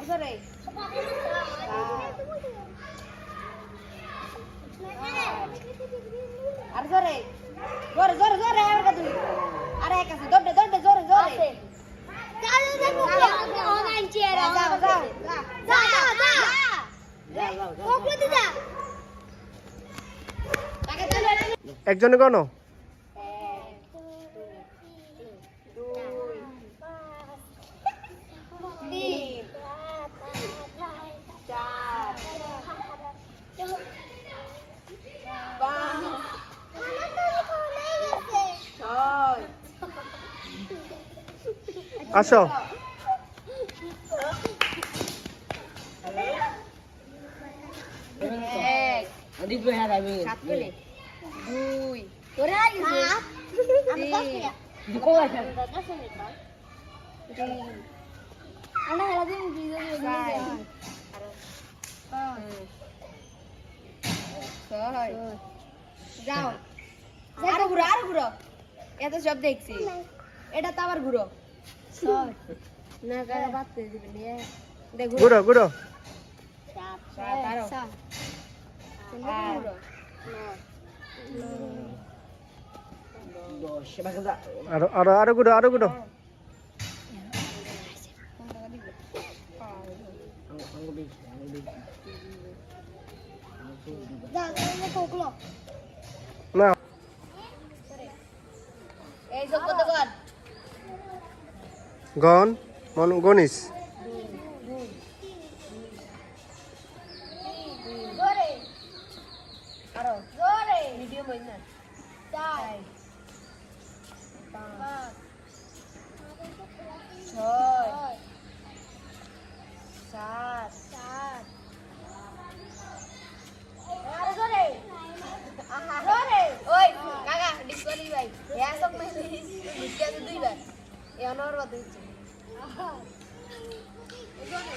আর জোরে আর জোরে জোরে জোরে জোরে আর কত আরে এক আছে দৌড়ে দৌড়ে জোরে জোরে চালু দেখো অনলাইন চেয়ার যাও যাও যাও যাও যাও কোকো দিদা তাকে চলে একজনে কোন আসো যাও আরো ঘুরো আরো ঘুরো এত সব দেখছি এটা তো আবার ঘুরো না গায়ে বাততে দিবেন দেখো ঘুরো ঘুরো আরো আরো আরো ঘুরো আরো ঘুরো না এই সব কত কর গন মন গনিস জোরে আরো জোরে ভিডিও বই না চাই পাঁচ ছয় সাত সাত আরো জোরে জোরে ওই কাকা ডিসকলি ভাই হ্যাঁ সব মানে ডিসকে দুইবার এ অনর বাদ দিচ্ছে জোরে